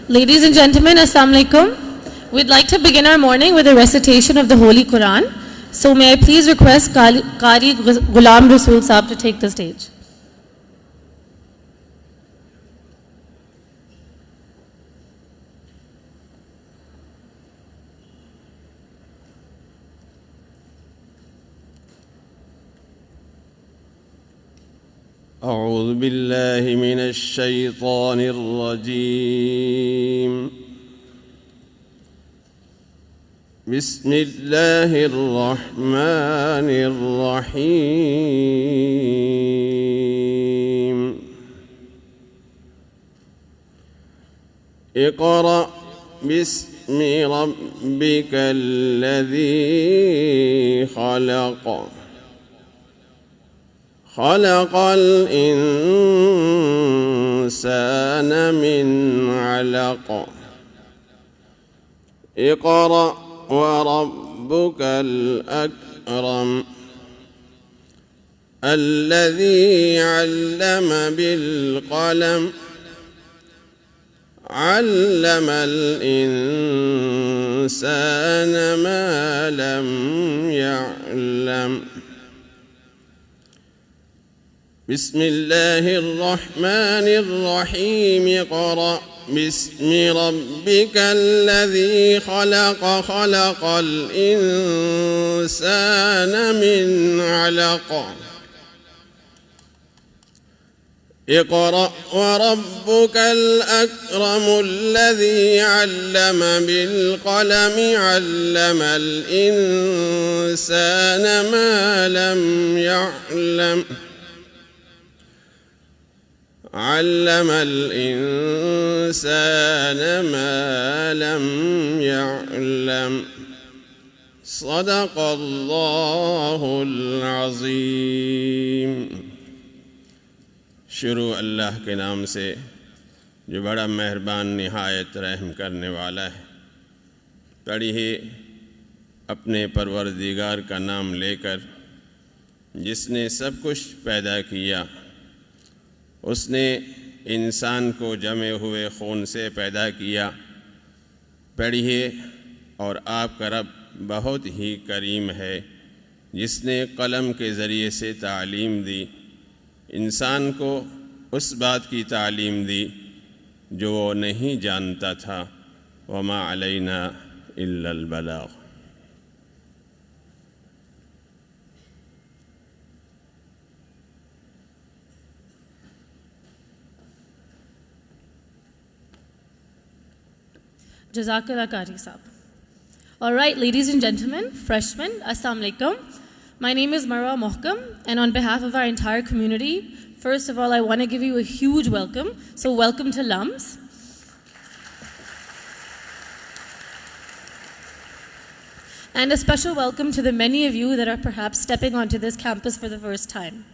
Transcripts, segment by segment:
Ladies and gentlemen, Assalamu alaikum. We'd like to begin our morning with a recitation of the Holy Quran. So may I please request Qari Ghulam Rasool Saab to take the stage. أعوذ بالله من الشيطان الرجيم بسم الله الرحمن الرحيم اقرأ باسم ربك الذي خلق خلق الإنسان من علق اقرأ وربك الأكرم الذي علم بالقلم علم الإنسان ما لم يعلم بسم الله الرحمن الرحيم اقرأ باسم ربك الذي خلق خلق الإنسان من علق اقرأ وربك الأكرم الذي علم بالقلم علم الإنسان ما لم يعلم علم الإنسان ما لم يعلم صدق الله العظيم शुरू अल्लाह के नाम से जो बड़ा मेहरबान निहायत रहम करने वाला है। पढ़िए अपने परवरदिगार का नाम लेकर जिसने सब कुछ पैदा किया। उसने इंसान को जमे हुए खून से पैदा किया। पढ़िए और आपका रब बहुत ही करीम है जिसने कलम के ज़रिए से तालीम दी। इंसान को उस बात की तालीम दी जो वो नहीं जानता था। वमा अलैना इल्लल बलाग। Jazakallah Qari Saab. All right, ladies and gentlemen, freshmen, Assalamu alaikum. My name is Marwa Mohkam, and on behalf of our entire community, first of all, I want to give you a huge welcome. So welcome to LUMS. And a special welcome to the many of you that are perhaps stepping onto this campus for the first time.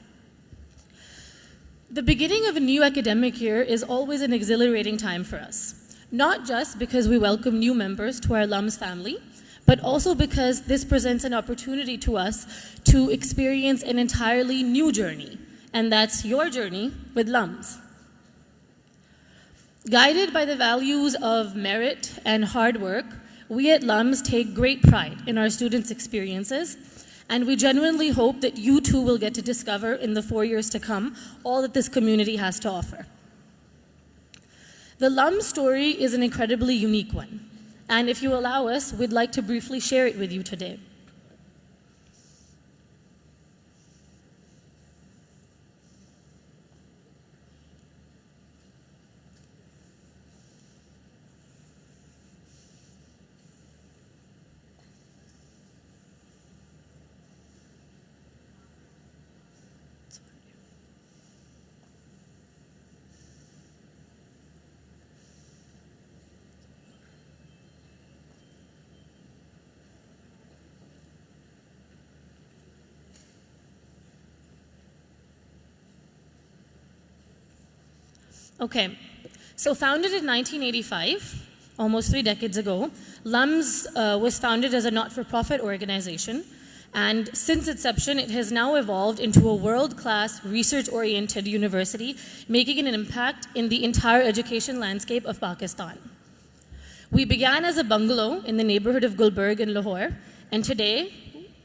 The beginning of a new academic year is always an exhilarating time for us. Not just because we welcome new members to our LUMS family, but also because this presents an opportunity to us to experience an entirely new journey, and that's your journey with LUMS. Guided by the values of merit and hard work, we at LUMS take great pride in our students' experiences, and we genuinely hope that you too will get to discover in the 4 years to come all that this community has to offer. The LUMS story is an incredibly unique one, and if you allow us, we'd like to briefly share it with you today. Okay, so founded in 1985, almost 3 decades ago, LUMS was founded as a not-for-profit organization, and since inception, it has now evolved into a world-class, research-oriented university, making an impact in the entire education landscape of Pakistan. We began as a bungalow in the neighborhood of Gulberg in Lahore, and today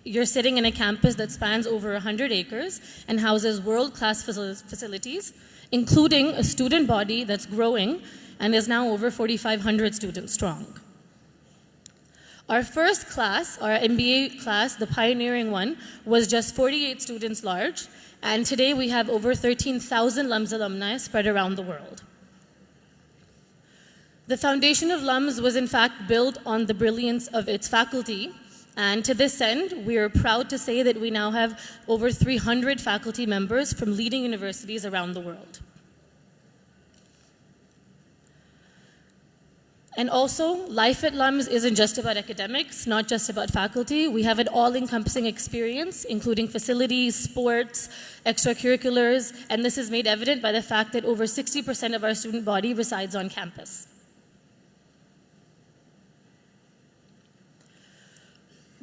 you're sitting in a campus that spans over 100 acres and houses world-class facilities, including a student body that's growing and is now over 4,500 students strong. Our first class, our MBA class, the pioneering one, was just 48 students large, and today we have over 13,000 LUMS alumni spread around the world. The foundation of LUMS was in fact built on the brilliance of its faculty, and to this end, we are proud to say that we now have over 300 faculty members from leading universities around the world. And also, life at LUMS isn't just about academics, not just about faculty. We have an all-encompassing experience, including facilities, sports, extracurriculars, and this is made evident by the fact that over 60% of our student body resides on campus.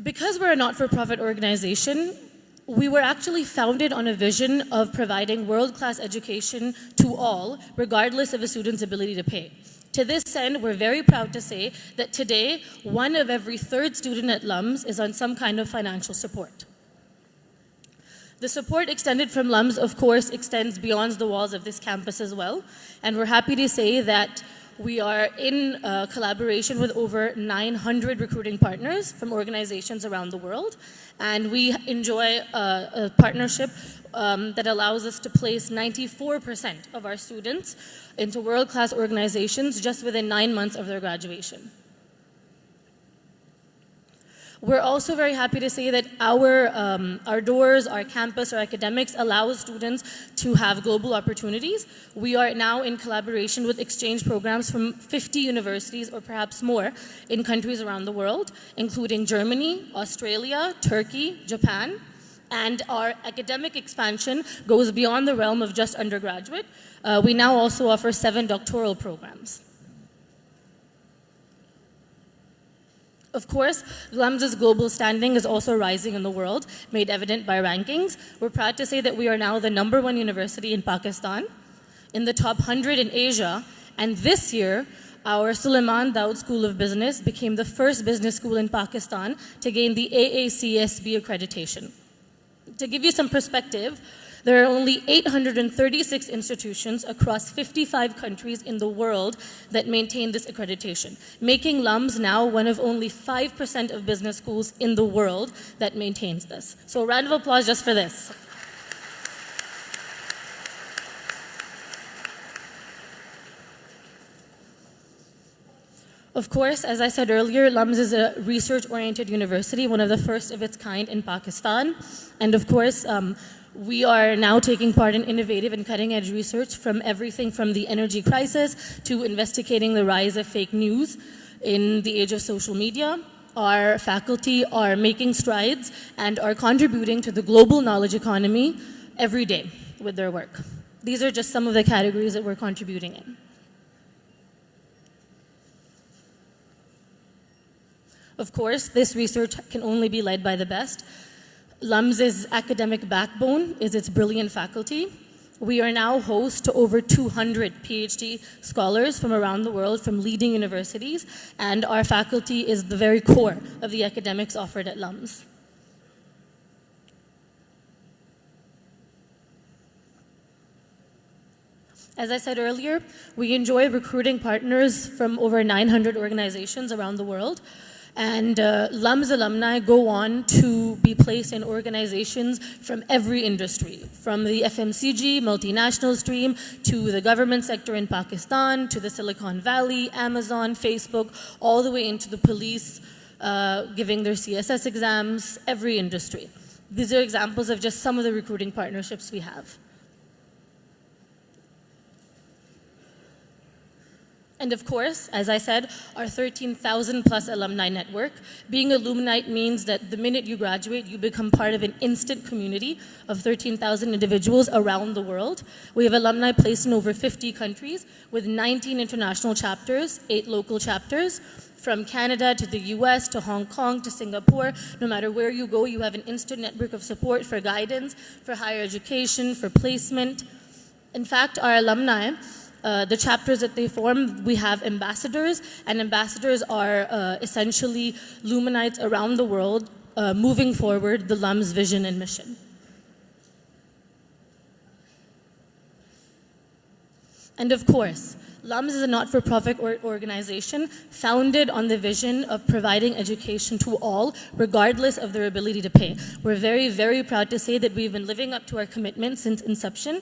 Because we're a not-for-profit organization, we were actually founded on a vision of providing world-class education to all, regardless of a student's ability to pay. To this end, we're very proud to say that today, 1 of every 3rd student at LUMS is on some kind of financial support. The support extended from LUMS, of course, extends beyond the walls of this campus as well, and we're happy to say that we are in collaboration with over 900 recruiting partners from organizations around the world, and we enjoy a partnership that allows us to place 94% of our students into world-class organizations just within 9 months of their graduation. We're also very happy to say that our doors, our campus, our academics allow students to have global opportunities. We are now in collaboration with exchange programs from 50 universities or perhaps more in countries around the world, including Germany, Australia, Turkey, Japan. And our academic expansion goes beyond the realm of just undergraduate. We now also offer 7 doctoral programs. Of course, LUMS's global standing is also rising in the world, made evident by rankings. We're proud to say that we are now the #1 university in Pakistan, in the top 100 in Asia, and this year, our Suleiman Dawood School of Business became the first business school in Pakistan to gain the AACSB accreditation. To give you some perspective, there are only 836 institutions across 55 countries in the world that maintain this accreditation, making LUMS now one of only 5% of business schools in the world that maintains this. So a round of applause just for this. Of course, as I said earlier, LUMS is a research-oriented university, one of the first of its kind in Pakistan. And of course, we are now taking part in innovative and cutting-edge research from everything from the energy crisis to investigating the rise of fake news in the age of social media. Our faculty are making strides and are contributing to the global knowledge economy every day with their work. These are just some of the categories that we're contributing in. Of course, this research can only be led by the best. LUMS's academic backbone is its brilliant faculty. We are now host to over 200 PhD scholars from around the world from leading universities, and our faculty is the very core of the academics offered at LUMS. As I said earlier, we enjoy recruiting partners from over 900 organizations around the world. And LUMS alumni go on to be placed in organizations from every industry, from the FMCG, multinational stream, to the government sector in Pakistan, to the Silicon Valley, Amazon, Facebook, all the way into the police, giving their CSS exams, every industry. These are examples of just some of the recruiting partnerships we have. And of course, as I said, our 13,000 plus alumni network. Being a Luminite means that the minute you graduate, you become part of an instant community of 13,000 individuals around the world. We have alumni placed in over 50 countries with 19 international chapters, 8 local chapters. From Canada to the US to Hong Kong to Singapore, no matter where you go, you have an instant network of support for guidance, for higher education, for placement. In fact, our alumni the chapters that they form, we have ambassadors, and ambassadors are essentially Luminites around the world moving forward the LUMS vision and mission. And of course, LUMS is a not-for-profit organization founded on the vision of providing education to all, regardless of their ability to pay. We're very, very proud to say that we've been living up to our commitment since inception.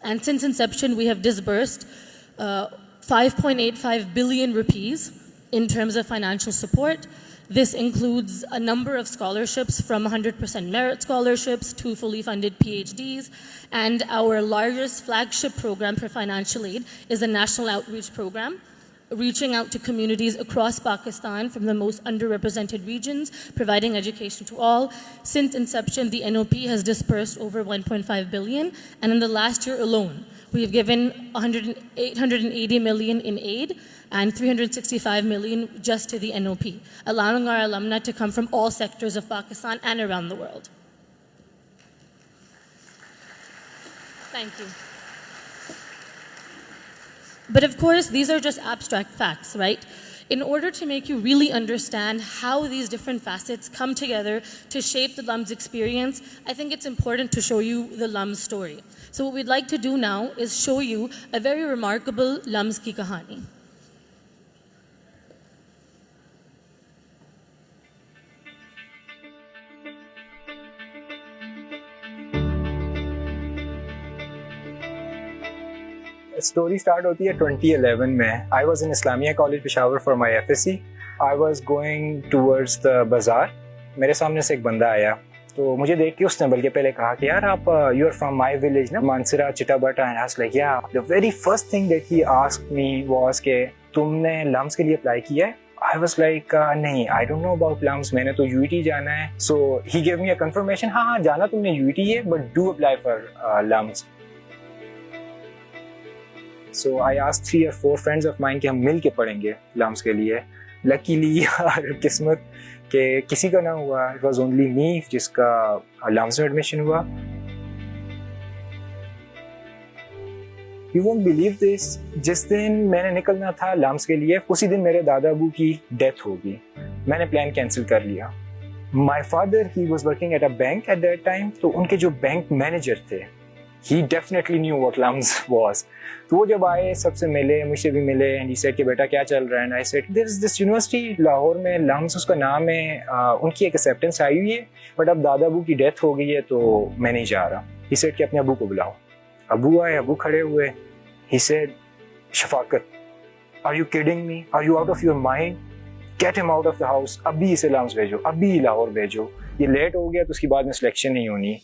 And since inception, we have disbursed 5.85 billion rupees in terms of financial support. This includes a number of scholarships from 100% merit scholarships to fully funded PhDs. And our largest flagship program for financial aid is the National Outreach Program, reaching out to communities across Pakistan from the most underrepresented regions, providing education to all. Since inception, the NOP has dispersed over 1.5 billion, and in the last year alone, we have given 880 million in aid and 365 million just to the NOP, allowing our alumni to come from all sectors of Pakistan and around the world. Thank you. But of course, these are just abstract facts, right? In order to make you really understand how these different facets come together to shape the LUMS experience, I think it's important to show you the LUMS story. So what we'd like to do now is show you a very remarkable LUMS ki kahani. Story start होती है 2011 में. I was in Islamia college Peshawar for my FSc. I was going towards the बाज़ार. मेरे सामने से एक बंदा आया, तो मुझे देख के उसने बल्कि पहले कहा कि यार आप you are from my village ना, Mansehra Chitta Batta. And I was like yeah. The very first thing that he asked me was के तुमने लम्स के लिए अप्लाई किया है? I was like, नहीं, I don't know about LUMS, मैंने तो UET जाना है. So he gave me a confirmation, हाँ जाना तुमने UET है, but do apply for LUMS. So I asked 3 or 4 friends of mine कि हम मिल के पढ़ेंगे LUMS के लिए. Luckily यार किस्मत के किसी का ना हुआ. It was only me जिसका LUMS में एडमिशन हुआ. You won't believe this. जिस दिन मैंने निकलना था LUMS के लिए, उसी दिन मेरे दादा अबू की डेथ हो गई. मैंने प्लान कैंसिल कर लिया. My father, he was working at a bank at that time. तो उनके जो बैंक मैनेजर थे, he definitely knew what LUMS was. तो वो जब आए सबसे मिले, मुझसे भी मिले, and he said कि बेटा क्या चल रहा है? And I said there is this university Lahore में LUMS उसका नाम है, उनकी एक एक्सेप्टेंस आई हुई है, बट अब दादा अबू की डेथ हो गई है तो मैं नहीं जा रहा. He said कि अपने अबू को बुलाओ. अबू आए, अबू खड़े हुए. He said, Shafqat, are you kidding me? Are you out of your mind? Get him out of the house. अभी इसे LUMS भेजो, अभी लाहौर भेजो. ये लेट हो गया तो उसके बाद में सिलेक्शन नहीं होनी.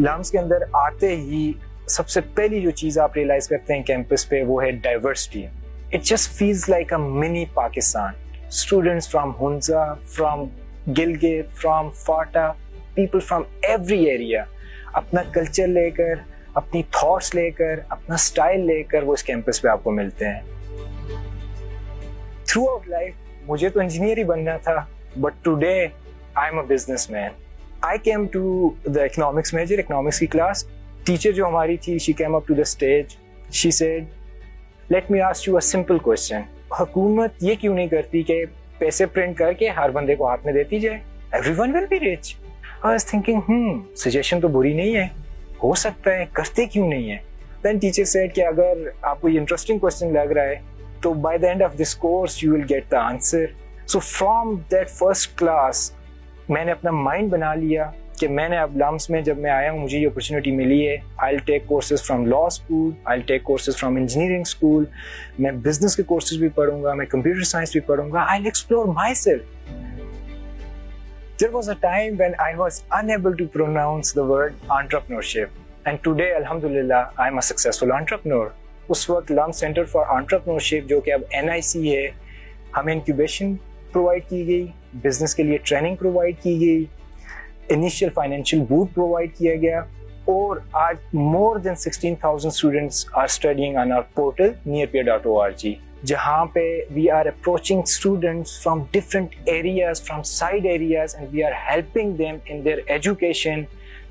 LUMS के अंदर आते ही सबसे पहली जो चीज़ आप रियलाइज करते हैं कैंपस पे, वो है diversity. It just feels like a mini Pakistan. Students from Hunza, from Gilgit, from Phata, people from every area अपना कल्चर लेकर, अपनी थॉट्स लेकर, अपना स्टाइल लेकर वो इस कैंपस पे आपको मिलते हैं. थ्रू आउट लाइफ मुझे तो इंजीनियर ही बनना था, but today I am a businessman. I came to the economics major, economics की class. Teacher जो हमारी थी, she came up to the stage. She said, "Let me ask you a simple question. हुकूमत ये क्यों नहीं करती कि पैसे प्रिंट करके हर बंदे को हाथ में देती जाए? Everyone will be rich." I was thinking, suggestion तो बुरी नहीं है, हो सकता है, करते क्यों नहीं है? Then teacher said कि अगर आपको ये interesting question लग रहा है, तो by the end of this course you will get the answer. So from that first class, मैंने अपना माइंड बना लिया कि मैंने अब LUMS में जब मैं आया हूँ, मुझे ये अपॉर्चुनिटी मिली है. I will take courses from law school, I will take courses from engineering school. मैं बिजनेस के कोर्सेज भी पढ़ूंगा, मैं कंप्यूटर साइंस भी पढ़ूंगा. I will explore my self. There was a time when I was unable to pronounce the word entrepreneurship, and today, alhamdulillah, I am a successful entrepreneur. उस वक्त LUMS Center for Entrepreneurship, जो कि अब NIC है, हमें incubation provide की गई, business के लिए ट्रेनिंग प्रोवाइड की गई, इनिशियल फाइनेंशियल बूट प्रोवाइड किया गया, और आज more than 16,000 students are studying on our portal nearpeer.org, जहाँ पे we are approaching students from different areas, from side areas, and we are helping them in their education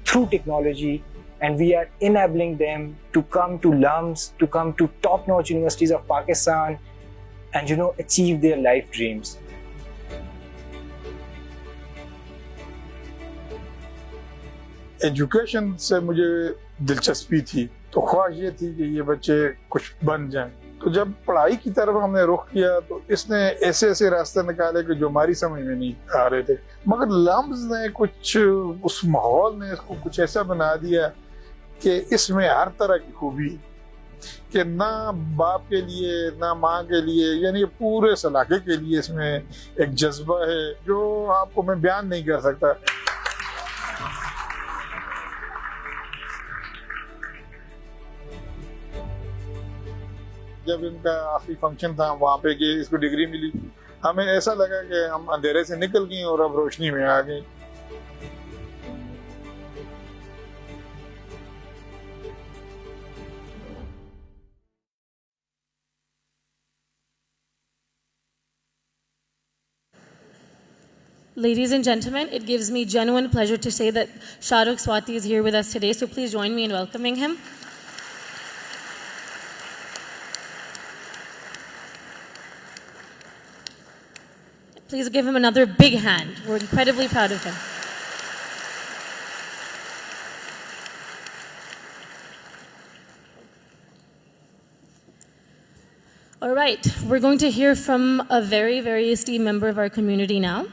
through technology and we are enabling them to come to LUMS, to come to top-notch universities of Pakistan, and achieve their life dreams. Education से मुझे दिलचस्पी थी, तो ख्वाहिश ये थी कि ये बच्चे कुछ बन जाएं। तो जब पढ़ाई की तरफ हमने रुख किया तो इसने ऐसे ऐसे रास्ते निकाले कि जो हमारी समझ में नहीं आ रहे थे, मगर लम्स ने कुछ, उस माहौल ने इसको कुछ ऐसा बना दिया कि इसमें हर तरह की खूबी, कि ना बाप के लिए ना माँ के लिए, यानी पूरे इलाके के लिए इसमें एक जज्बा है जो आपको मैं बयान नहीं कर सकता। जब इनका आखिरी फंक्शन था वहाँ पे कि इसको डिग्री मिली, हमें ऐसा लगा कि हम अंधेरे से निकल गए और अब रोशनी में आ गए। Ladies and gentlemen, it gives me genuine pleasure to say that Shahrukh Swati is here with us today, so please join me in welcoming him. Please give him another big hand. We're incredibly proud of him. All right, we're going to hear from a very, very esteemed member of our community now.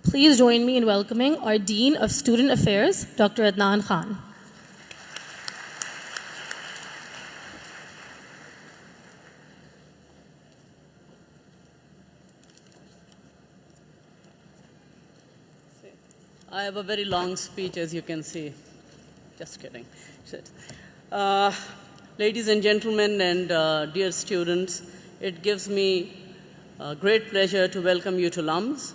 Please join me in welcoming our Dean of Student Affairs, Dr. Adnan Khan. I have a very long speech, as you can see. Just kidding. Ladies and gentlemen and dear students, it gives me great pleasure to welcome you to LUMS.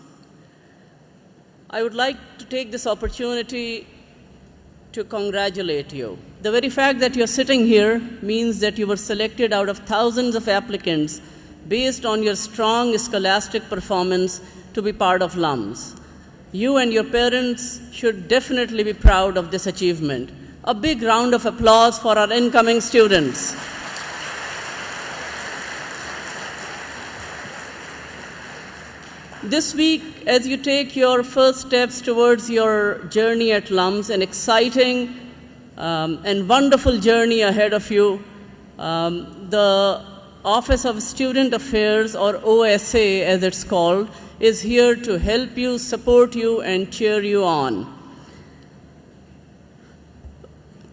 I would like to take this opportunity to congratulate you. The very fact that you're sitting here means that you were selected out of thousands of applicants based on your strong scholastic performance to be part of LUMS. You and your parents should definitely be proud of this achievement. A big round of applause for our incoming students. This week, as you take your first steps towards your journey at LUMS, an exciting and wonderful journey ahead of you, the Office of Student Affairs, or OSA as it's called, is here to help you, support you, and cheer you on.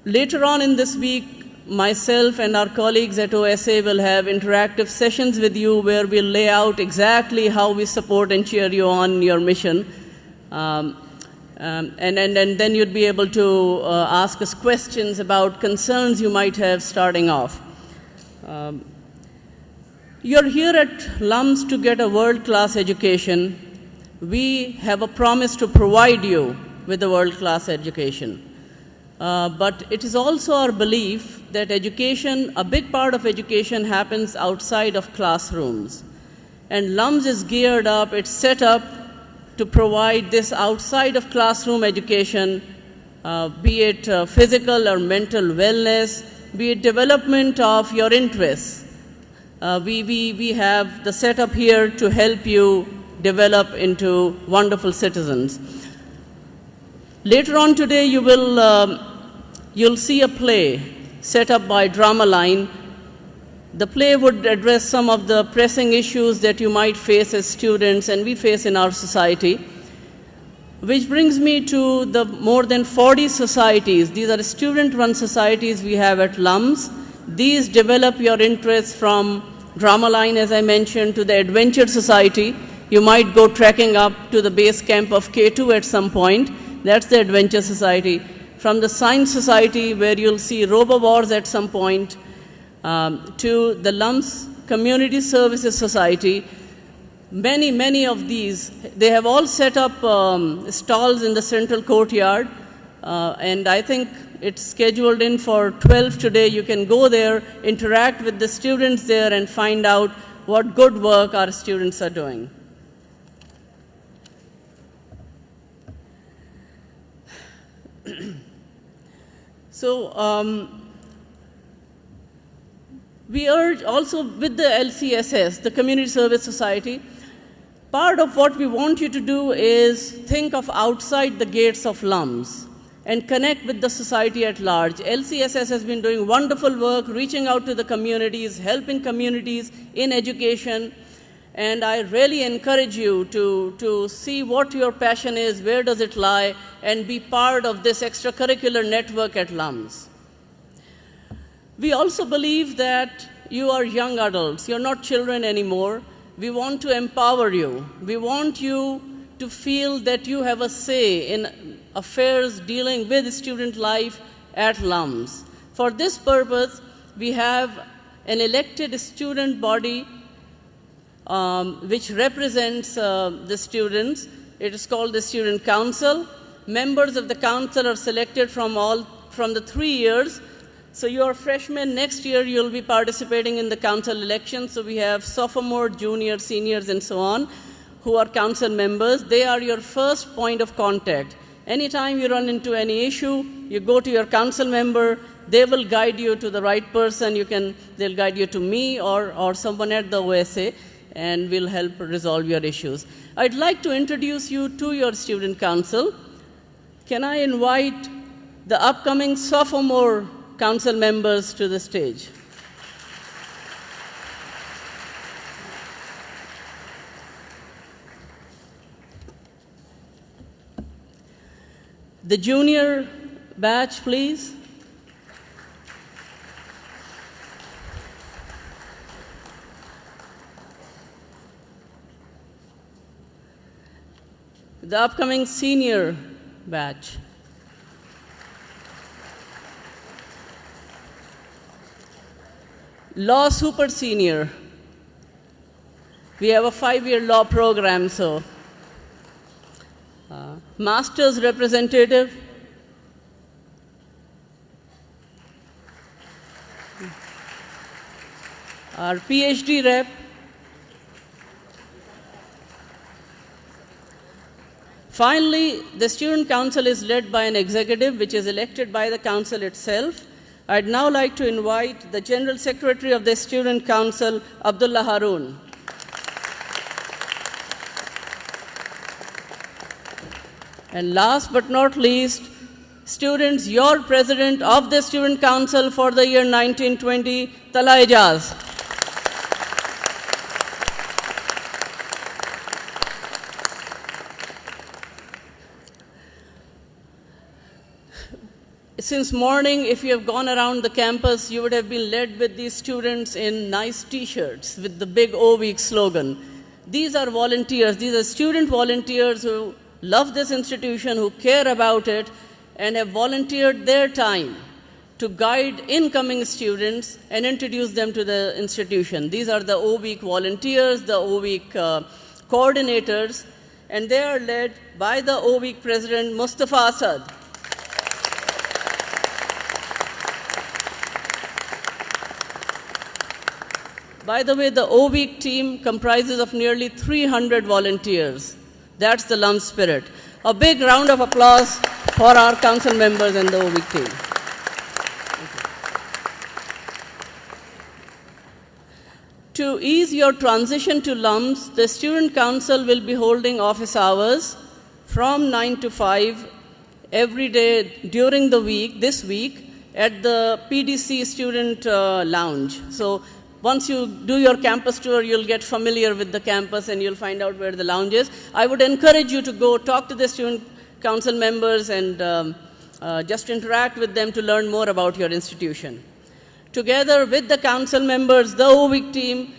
Later on in this week, myself and our colleagues at OSA will have interactive sessions with you where we'll lay out exactly how we support and cheer you on in your mission. And then you'd be able to ask us questions about concerns you might have starting off. You're here at LUMS to get a world-class education. We have a promise to provide you with a world-class education. But it is also our belief that education, a big part of education happens outside of classrooms. And LUMS is geared up, it's set up to provide this outside of classroom education, be it physical or mental wellness, be it development of your interests. We have the setup here to help you develop into wonderful citizens. Later on today, you'll see a play set up by Drama Line. The play would address some of the pressing issues that you might face as students and we face in our society, which brings me to the more than 40 societies. These are student-run societies we have at LUMS. These develop your interests from Drama Line, as I mentioned, to the Adventure Society. You might go trekking up to the base camp of K2 at some point. That's the Adventure Society. From the Science Society, where you'll see robo-wars at some point, to the LUMS Community Services Society. Many of these, they have all set up stalls in the central courtyard, and I think it's scheduled in for 12 today. You can go there, interact with the students there, and find out what good work our students are doing. So we urge also with the LCSS, the Community Service Society, part of what we want you to do is think of outside the gates of LUMS and connect with the society at large. LCSS has been doing wonderful work, reaching out to the communities, helping communities in education, and I really encourage you to see what your passion is, where does it lie, and be part of this extracurricular network at LUMS. We also believe that you are young adults, you're not children anymore. We want to empower you. We want you to feel that you have a say in affairs dealing with student life at LUMS. For this purpose, we have an elected student body which represents the students. It is called the Student Council. Members of the council are selected from the 3 years. So you are freshmen, next year you'll be participating in the council election. So we have sophomore, junior, seniors, and so on, who are council members. They are your first point of contact. Anytime you run into any issue, you go to your council member, they will guide you to the right person. They'll guide you to me or someone at the OSA, and we'll help resolve your issues. I'd like to introduce you to your student council. Can I invite the upcoming sophomore council members to the stage? The junior batch, please. The upcoming senior batch. Law super senior. We have a 5-year law program, so. Master's representative. Our PhD rep. Finally, the student council is led by an executive, which is elected by the council itself. I'd now like to invite the General Secretary of the Student Council, Abdullah Haroon. And last but not least, students, your President of the Student Council for the year 1920, Tala Ijaz. Since morning, if you have gone around the campus, you would have been led with these students in nice T-shirts with the big O Week slogan. These are volunteers. These are student volunteers who love this institution, who care about it, and have volunteered their time to guide incoming students and introduce them to the institution. These are the O Week volunteers, the O Week coordinators, and they are led by the O Week president, Mustafa Asad. By the way, the O Week team comprises of nearly 300 volunteers. That's the LUMS spirit. A big round of applause for our council members and the O Week team. To ease your transition to LUMS, the Student Council will be holding office hours from 9 to 5 every day during the week, this week, at the PDC Student Lounge. So once you do your campus tour, you'll get familiar with the campus and you'll find out where the lounge is. I would encourage you to go talk to the student council members and just interact with them to learn more about your institution. Together with the council members, the O Week team,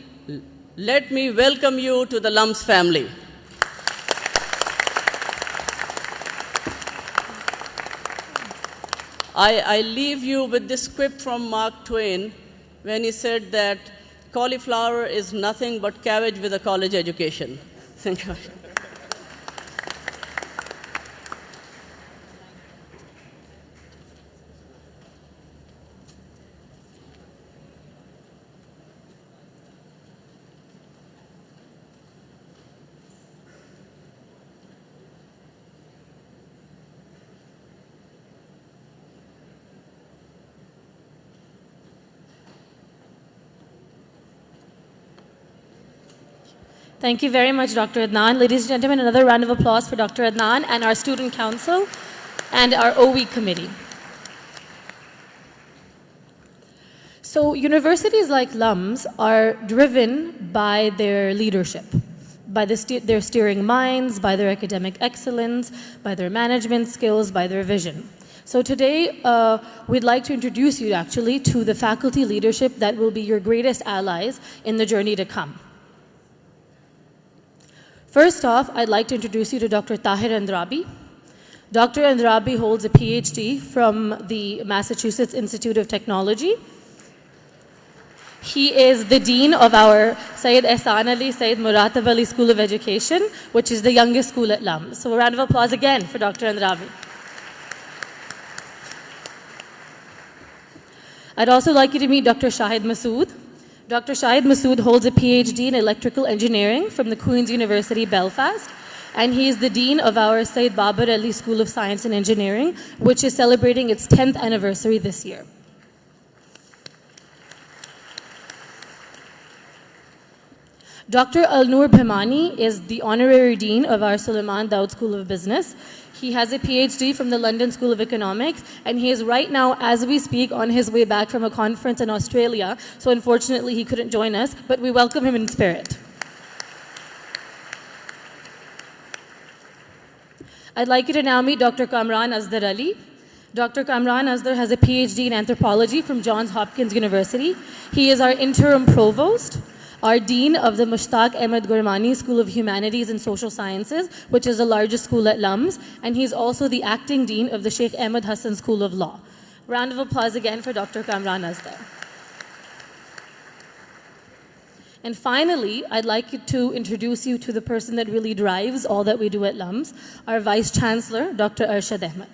let me welcome you to the LUMS family. I leave you with this quip from Mark Twain when he said that cauliflower is nothing but cabbage with a college education. Thank you. Thank you very much, Dr. Adnan. Ladies and gentlemen, another round of applause for Dr. Adnan and our student council and our O-Week committee. So universities like LUMS are driven by their leadership, by their steering minds, by their academic excellence, by their management skills, by their vision. So today, we'd like to introduce you actually to the faculty leadership that will be your greatest allies in the journey to come. First off, I'd like to introduce you to Dr. Tahir Andrabi. Dr. Andrabi holds a PhD from the Massachusetts Institute of Technology. He is the dean of our Syed Ehsan Ali, Syed Muratab Ali School of Education, which is the youngest school at LUMS. So a round of applause again for Dr. Andrabi. I'd also like you to meet Dr. Shahid Masood. Dr. Shahid Masood holds a PhD in electrical engineering from the Queen's University, Belfast, and he is the dean of our Syed Babar Ali School of Science and Engineering, which is celebrating its 10th anniversary this year. Dr. Alnoor Bhimani is the honorary dean of our Sulaiman Daud School of Business. He has a PhD from the London School of Economics, and he is right now, as we speak, on his way back from a conference in Australia. So unfortunately, he couldn't join us, but we welcome him in spirit. I'd like you to now meet Dr. Kamran Asdar Ali. Dr. Kamran Asdar has a PhD in anthropology from Johns Hopkins University. He is our interim provost, our dean of the Mushtaq Ahmed Gurmani School of Humanities and Social Sciences, which is the largest school at LUMS, and he's also the acting dean of the Sheikh Ahmed Hassan School of Law. Round of applause again for Dr. Kamran Asdar. And finally, I'd like to introduce you to the person that really drives all that we do at LUMS, our Vice Chancellor, Dr. Arshad Ahmed.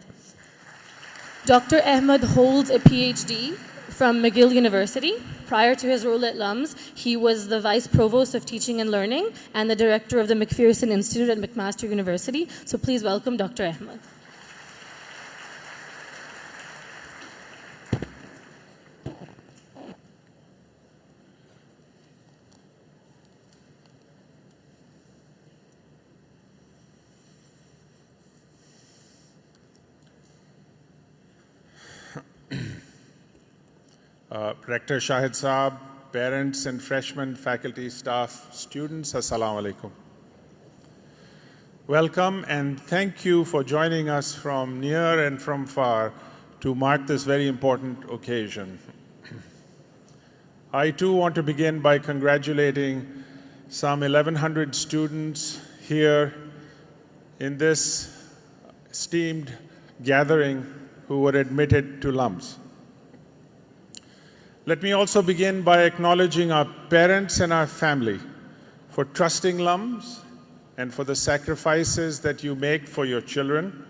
Dr. Ahmed holds a PhD from McGill University. Prior to his role at LUMS, he was the Vice Provost of Teaching and Learning and the Director of the McPherson Institute at McMaster University. So please welcome Dr. Ahmed. Rector Shahid Saab, parents and freshmen, faculty, staff, students, Assalamu alaikum. Welcome and thank you for joining us from near and from far to mark this very important occasion. I too want to begin by congratulating some 1,100 students here in this esteemed gathering who were admitted to LUMS. Let me also begin by acknowledging our parents and our family for trusting LUMS and for the sacrifices that you make for your children.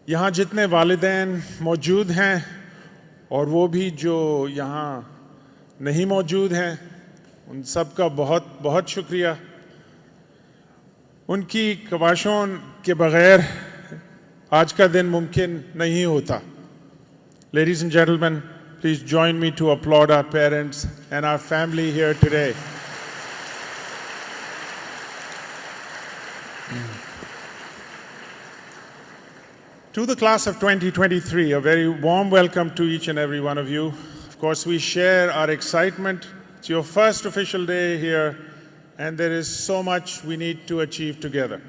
यहाँ जितने वालिदैन मौजूद हैं और वो भी जो यहाँ नहीं मौजूद हैं उन सब का बहुत बहुत शुक्रिया. उनकी कवाशों के बगैर आज का दिन मुमकिन नहीं होता. Ladies and gentlemen, please join me to applaud our parents and our family here today. To the class of 2023, a very warm welcome to each and every one of you. Of course, we share our excitement. It's your first official day here, and there is so much we need to achieve together.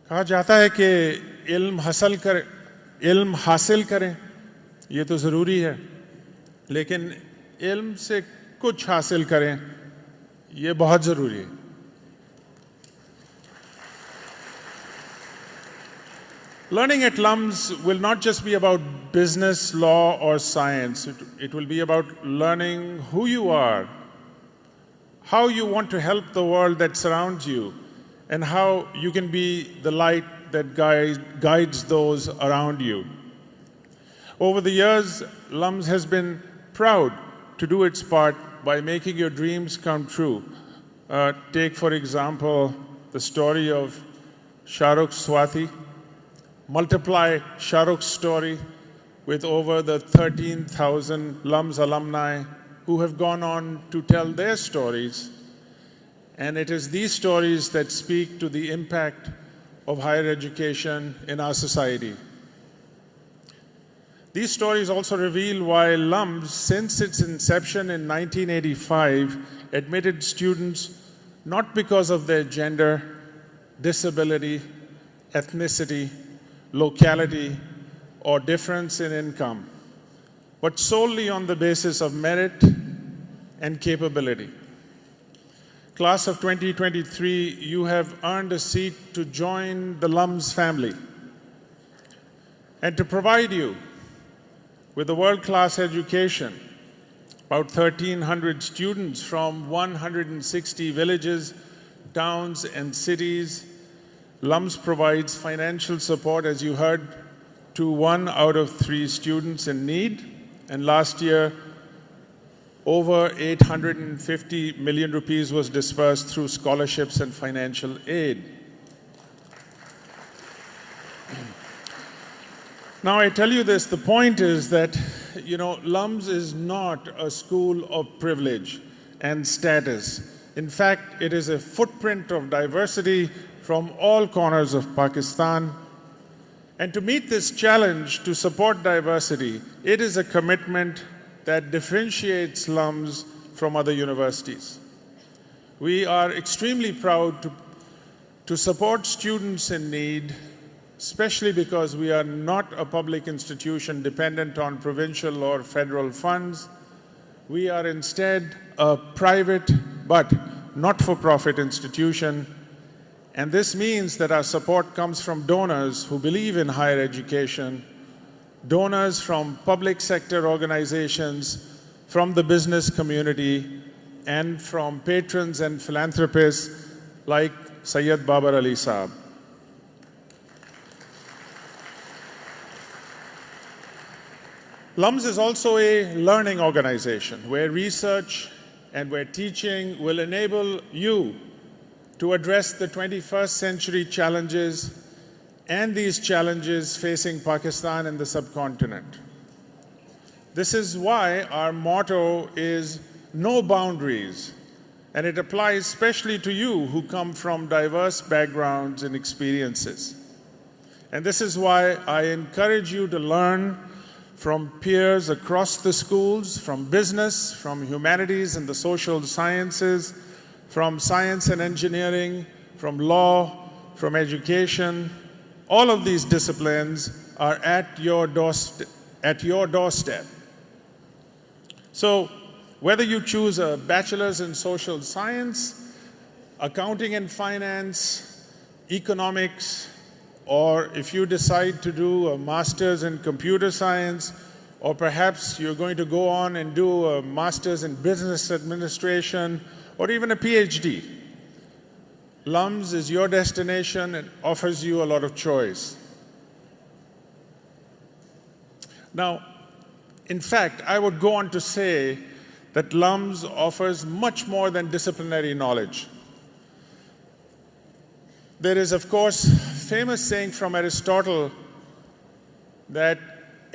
कहा जाता है कि इल्म हासिल करें ये तो ज़रूरी है, लेकिन इल्म से कुछ हासिल करें ये बहुत ज़रूरी है. Learning at LUMS will not just be about business, law, or science. It will be about learning who you are, how you want to help the world that surrounds you, and how you can be the light that guides those around you. Over the years, LUMS has been proud to do its part by making your dreams come true. Take, for example, the story of Shahrukh Swati. Multiply Shahrukh's story with over the 13,000 LUMS alumni who have gone on to tell their stories. And it is these stories that speak to the impact of higher education in our society. These stories also reveal why LUMS, since its inception in 1985, admitted students not because of their gender, disability, ethnicity, locality, or difference in income, but solely on the basis of merit and capability. Class of 2023, you have earned a seat to join the LUMS family and to provide you with a world-class education. About 1,300 students from 160 villages, towns, and cities. LUMS provides financial support, as you heard, to 1 out of 3 students in need. And last year, over 850 million rupees was dispersed through scholarships and financial aid. Now, I tell you this, the point is that, LUMS is not a school of privilege and status. In fact, it is a footprint of diversity from all corners of Pakistan. And to meet this challenge, to support diversity, it is a commitment that differentiates LUMS from other universities. We are extremely proud to support students in need, especially because we are not a public institution dependent on provincial or federal funds. We are instead a private but not-for-profit institution, and this means that our support comes from donors who believe in higher education, donors from public sector organizations, from the business community, and from patrons and philanthropists like Sayyid Babar Ali Saab. LUMS is also a learning organization where research and where teaching will enable you to address the 21st century challenges and these challenges facing Pakistan and the subcontinent. This is why our motto is no boundaries, and it applies especially to you who come from diverse backgrounds and experiences. And this is why I encourage you to learn from peers across the schools, from business, from humanities and the social sciences, from science and engineering, from law, from education. All of these disciplines are at your doorstep. So whether you choose a bachelor's in social science, accounting and finance, economics, or if you decide to do a master's in computer science, or perhaps you're going to go on and do a master's in business administration, or even a PhD, LUMS is your destination and offers you a lot of choice. Now, in fact, I would go on to say that LUMS offers much more than disciplinary knowledge. There is, of course, a famous saying from Aristotle that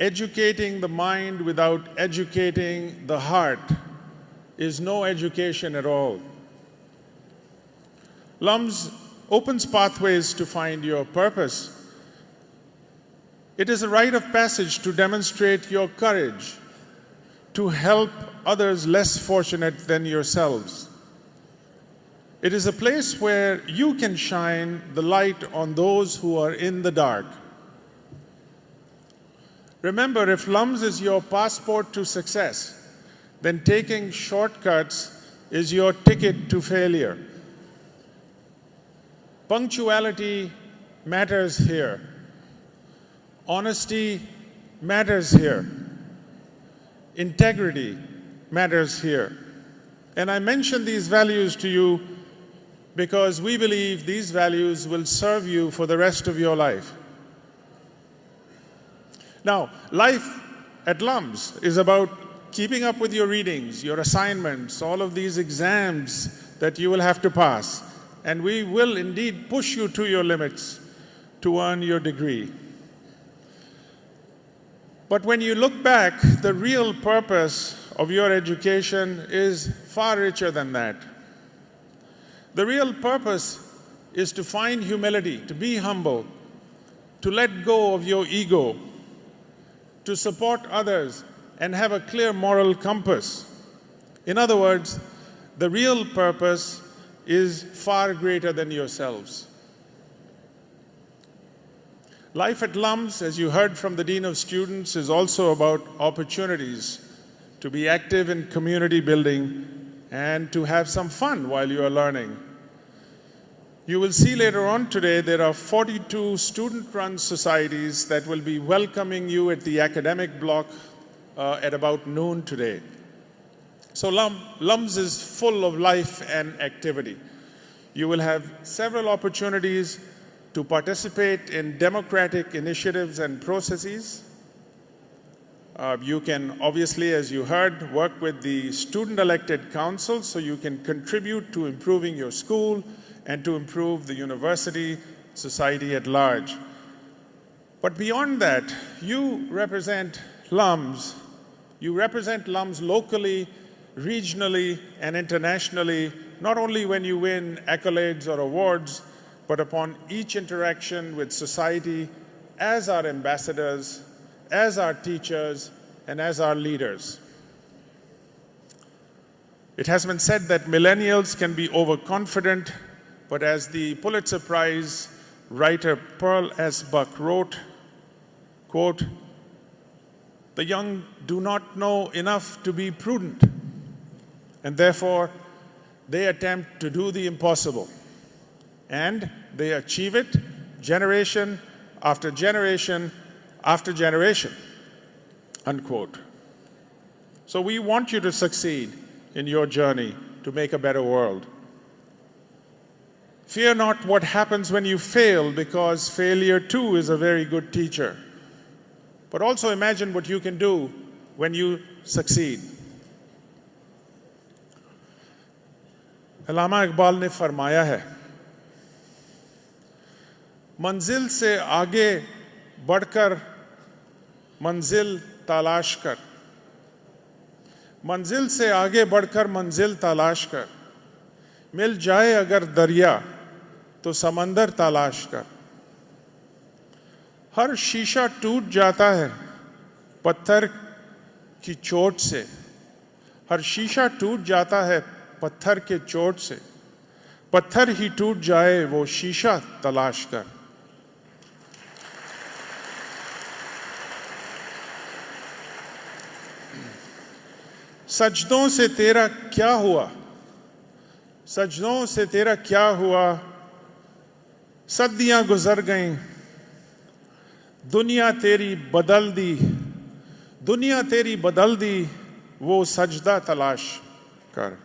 educating the mind without educating the heart is no education at all. LUMS opens pathways to find your purpose. It is a rite of passage to demonstrate your courage, to help others less fortunate than yourselves. It is a place where you can shine the light on those who are in the dark. Remember, if LUMS is your passport to success, then taking shortcuts is your ticket to failure. Punctuality matters here. Honesty matters here. Integrity matters here. And I mention these values to you because we believe these values will serve you for the rest of your life. Now, life at LUMS is about keeping up with your readings, your assignments, all of these exams that you will have to pass. And we will indeed push you to your limits to earn your degree. But when you look back, the real purpose of your education is far richer than that. The real purpose is to find humility, to be humble, to let go of your ego, to support others and have a clear moral compass. In other words, the real purpose is far greater than yourselves. Life at LUMS, as you heard from the Dean of Students, is also about opportunities to be active in community building and to have some fun while you are learning. You will see later on today there are 42 student-run societies that will be welcoming you at the academic block at about noon today. So LUMS is full of life and activity. You will have several opportunities to participate in democratic initiatives and processes. You can obviously, as you heard, work with the student-elected council so you can contribute to improving your school and to improve the university, society at large. But beyond that, you represent LUMS. You represent LUMS locally, regionally, and internationally, not only when you win accolades or awards, but upon each interaction with society as our ambassadors, as our teachers, and as our leaders. It has been said that millennials can be overconfident, but as the Pulitzer Prize writer Pearl S. Buck wrote, quote, "The young do not know enough to be prudent, and therefore they attempt to do the impossible. And they achieve it generation after generation after generation," unquote. So we want you to succeed in your journey to make a better world. Fear not what happens when you fail, because failure too is a very good teacher. But also imagine what you can do when you succeed. अल्लामा इकबाल ने फरमाया है, मंजिल से आगे बढ़कर मंजिल तलाश कर, मंजिल से आगे बढ़कर मंजिल तलाश कर, मिल जाए अगर दरिया तो समंदर तलाश कर। हर शीशा टूट जाता है पत्थर की चोट से, हर शीशा टूट जाता है पत्थर के चोट से, पत्थर ही टूट जाए वो शीशा तलाश कर। सजदों से तेरा क्या हुआ, सजदों से तेरा क्या हुआ, सदियां गुजर गईं, दुनिया तेरी बदल दी, दुनिया तेरी बदल दी, वो सजदा तलाश कर।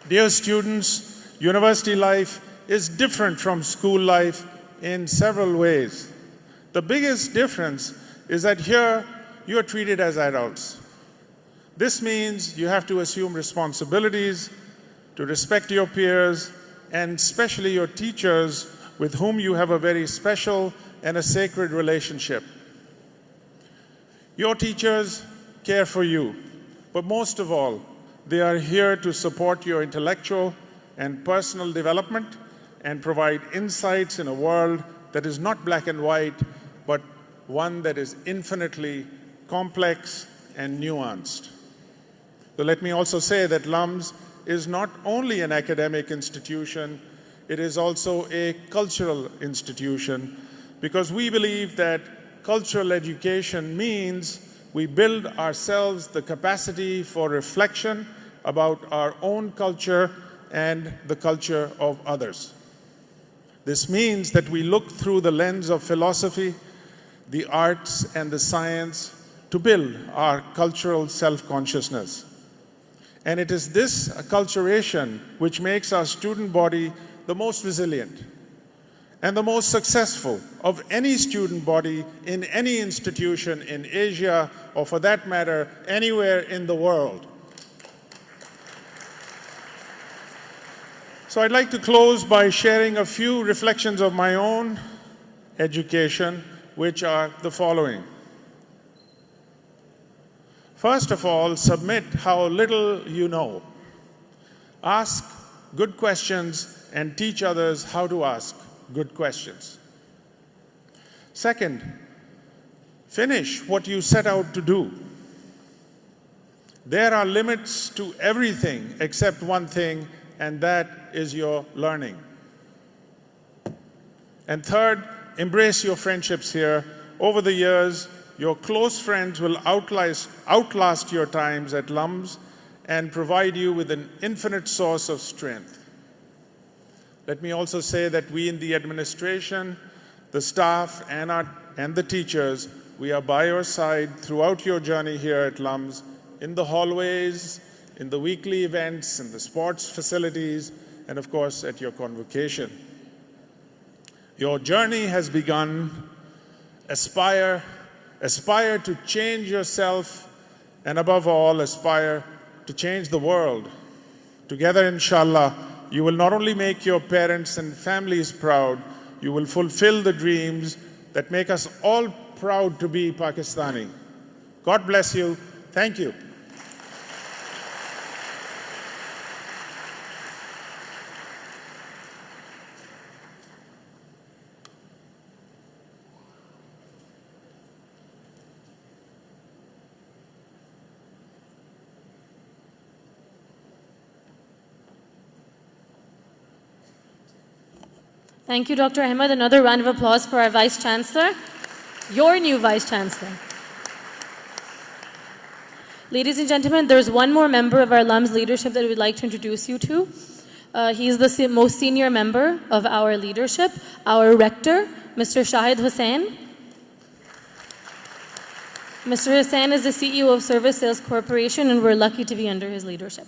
Dear students, university life is different from school life in several ways. The biggest difference is that here you are treated as adults. This means you have to assume responsibilities, to respect your peers, and especially your teachers with whom you have a very special and a sacred relationship. Your teachers care for you, but most of all, they are here to support your intellectual and personal development and provide insights in a world that is not black and white, but one that is infinitely complex and nuanced. So let me also say that LUMS is not only an academic institution, it is also a cultural institution, because we believe that cultural education means we build ourselves the capacity for reflection about our own culture and the culture of others. This means that we look through the lens of philosophy, the arts, and the science to build our cultural self-consciousness. And it is this acculturation which makes our student body the most resilient and the most successful of any student body in any institution in Asia, or for that matter, anywhere in the world. So I'd like to close by sharing a few reflections of my own education, which are the following. First of all, submit how little you know. Ask good questions and teach others how to ask good questions. Second, finish what you set out to do. There are limits to everything except one thing, and that is your learning. And third, embrace your friendships here. Over the years, your close friends will outlast your times at LUMS and provide you with an infinite source of strength. Let me also say that we in the administration, the staff, and the teachers, we are by your side throughout your journey here at LUMS, in the hallways, in the weekly events, in the sports facilities, and of course at your convocation. Your journey has begun. Aspire to change yourself, and above all, aspire to change the world. Together, inshallah, you will not only make your parents and families proud, you will fulfill the dreams that make us all proud to be Pakistani. God bless you. Thank you. Thank you, Dr. Ahmed. Another round of applause for our Vice Chancellor, your new Vice Chancellor. Ladies and gentlemen, there's one more member of our LUMS leadership that we'd like to introduce you to. He's the most senior member of our leadership, our rector, Mr. Shahid Hussain. Mr. Hussain is the CEO of Service Sales Corporation, and we're lucky to be under his leadership.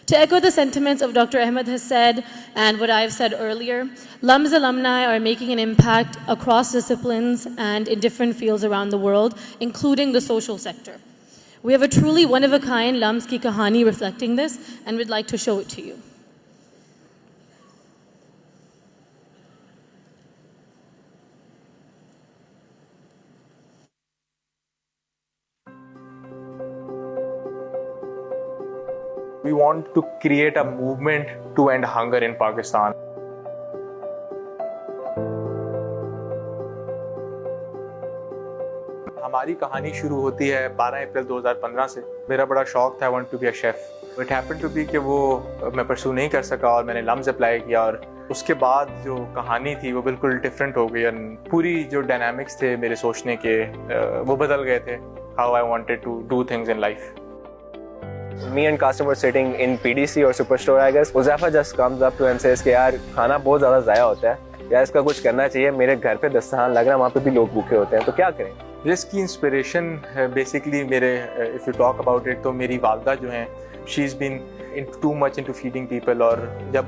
To echo the sentiments of Dr. Ahmed has said, and what I've said earlier, LUMS alumni are making an impact across disciplines and in different fields around the world, including the social sector. We have a truly one-of-a-kind LUMS ki kahani reflecting this, and we'd like to show it to you. We want to create a movement to end hunger in Pakistan. हमारी कहानी शुरू होती है 12 अप्रैल 2015 से। मेरा बड़ा शौक था, I want to be a chef. It happened to be कि वो मैं परस्यू नहीं कर सका और मैंने LUMS अप्लाई किया, और उसके बाद जो कहानी थी वो बिल्कुल डिफरेंट हो गई, और पूरी जो डायनामिक्स थे मेरे सोचने के वो बदल गए थे. How I wanted to do things in life. Me and Qasim were sitting in PDC or Superstore, I guess. Uzaifa just comes up to and says कि यार खाना बहुत ज़्यादा ज़ाया होता है, यार इसका कुछ करना चाहिए. मेरे घर पे दस्तरखान लग रहा है, वहाँ पे भी लोग भूखे होते हैं, तो क्या करें. जिसकी इंस्पिरेशन बेसिकली मेरे if you talk about it, तो मेरी वालदा जो हैं, she is been too much into feeding people. और जब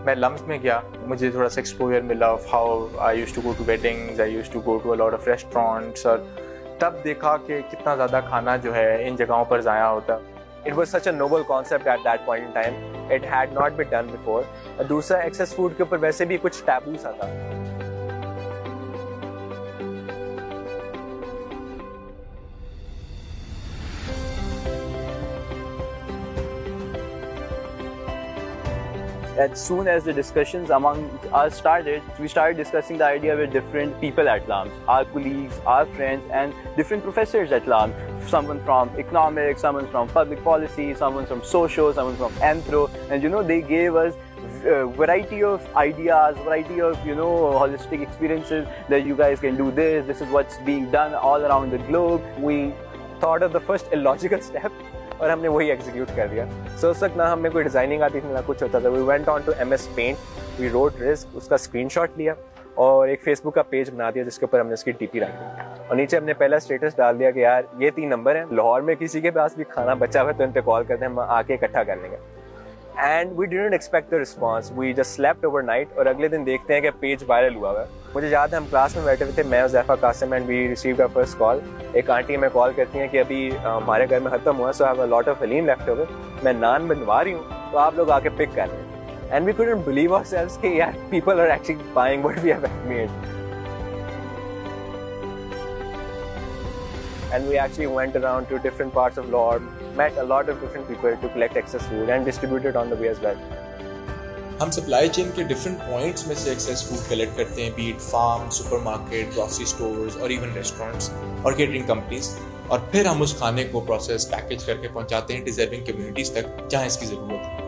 मैं लम्स में गया, मुझे थोड़ा सा एक्सपोजर मिला of how I used to go to weddings, I used to go to a lot of restaurants, और तब देखा कि कितना ज़्यादा खाना जो है इन जगहों पर ज़ाया होता. It was such a noble concept at that point in time. It had not been done before. दूसरा, excess food के ऊपर वैसे भी कुछ टैबू सा था. As soon as the discussions among us started, we started discussing the idea with different people at LUMS, our colleagues, our friends, and different professors at LUMS. Someone from economics, someone from public policy, someone from social, someone from anthro, and they gave us variety of ideas, variety of holistic experiences that you guys can do this. This is what's being done all around the globe. We thought of the first illogical step, और हमने वही execute कर दिया. सो उस वक्त ना हमें कोई डिजाइनिंग आती थी ना कुछ होता था. We went on to MS paint, we wrote risk, उसका स्क्रीनशॉट लिया और एक फेसबुक का पेज बना दिया जिसके ऊपर हमने उसकी DP रख दी, और नीचे हमने पहला स्टेटस डाल दिया कि यार ये 3 नंबर हैं, लाहौर में किसी के पास भी खाना बचा हुआ है तो इन पे कॉल करते हैं, हम आके इकट्ठा कर लेंगे. And we didn't expect the response. We just slept overnight, और अगले दिन देखते हैं कि पेज वायरल हुआ है. मुझे याद है हम क्लास में बैठे हुए थे, मैं Huzaifa, Qasim, and we received our first call. एक आंटी हमें कॉल करती हैं कि अभी हमारे घर में ख़त्म हुआ, so I have a lot of haleem left over, मैं नान बनवा रही हूँ, तो आप लोग आके पिक कर लें. And we couldn't believe ourselves कि यार people are actually buying what we have made. and we actually went around to different parts of Lahore, met a lot of different people to collect excess food and distribute it on the way as well. हम supply chain के different points में से excess food collect करते हैं, be it farm, supermarket, grocery stores और even restaurants और catering companies, और फिर हम उस खाने को प्रोसेस पैकेज करके पहुंचाते हैं डिजर्विंग कम्युनिटीज तक जहां इसकी जरूरत है।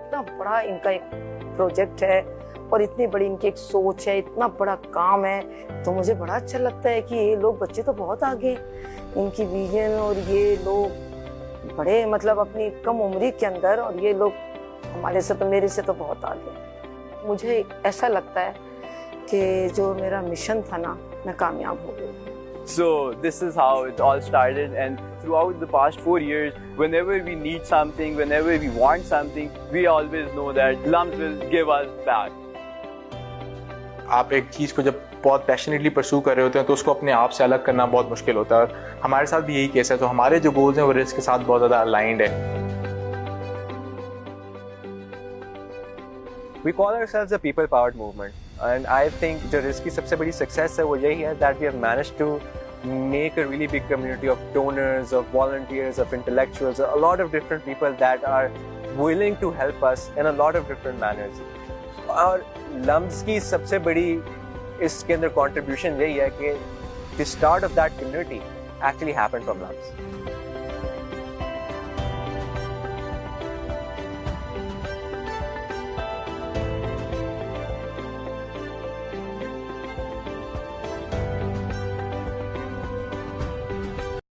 इतना बड़ा इनका एक प्रोजेक्ट है और इतनी बड़ी इनकी एक सोच है, इतना बड़ा काम है, तो मुझे बड़ा अच्छा लगता है कि ये लोग, बच्चे तो बहुत आगे, इनकी विजन, और ये लोग बड़े मतलब अपनी कम उम्री के अंदर, और ये लोग हमारे से तो, मेरे से तो बहुत आगे। मुझे ऐसा लगता है कि जो मेरा मिशन था ना, मैं कामयाब हो गई। So this is how it all started, and throughout the past 4 years, whenever we need something, whenever we want something, we always know that LUMS will give us back. आप एक चीज़ को जब बहुत पैशनेटली परस्यू कर रहे होते हैं तो उसको अपने आप से अलग करना बहुत मुश्किल होता है, और हमारे साथ भी यही केस है। तो हमारे जो गोल्स हैं वो रिस्क के साथ बहुत ज़्यादा अलाइंड है। We call ourselves a people-powered movement, and I think जो रिस्क की सबसे बड़ी सक्सेस है वो यही है that we have managed to make a really big community of donors, of volunteers, of intellectuals, a lot of different people that are willing to help us in a lot of different manners. और LUMS की सबसे बड़ी इसके अंदर contribution यही है कि the start of that community actually happened from LUMS.